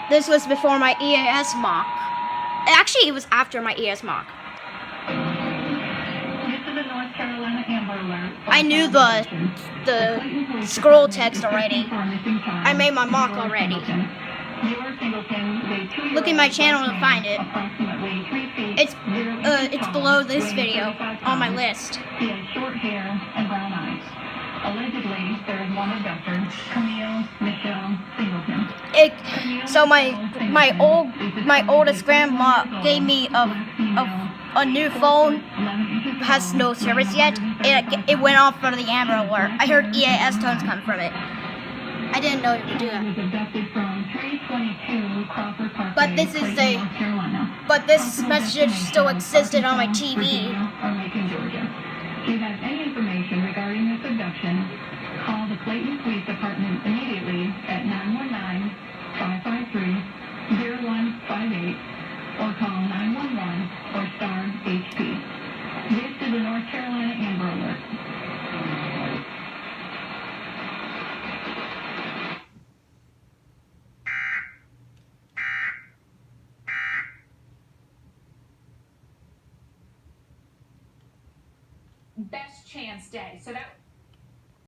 This was before my EAS mock. Actually, it was after my EAS mock. I knew the scroll text already. I made my mock already. Look in my channel to find it. It's below this video on my list. He has short hair and brown eyes. Allegedly, there is one abductor, Camille Michelle Singleton. So my oldest grandma gave me a new phone. Has no service yet. It went off for the Amber Alert. I heard EAS tones come from it. I didn't know you could do that. But this message still existed on my TV. If you have any information regarding this abduction, call the Clayton Police Department immediately at 919-553-0158 or call 911 or star HP. This is the North Carolina Amber Alert. Best Chance Day. So that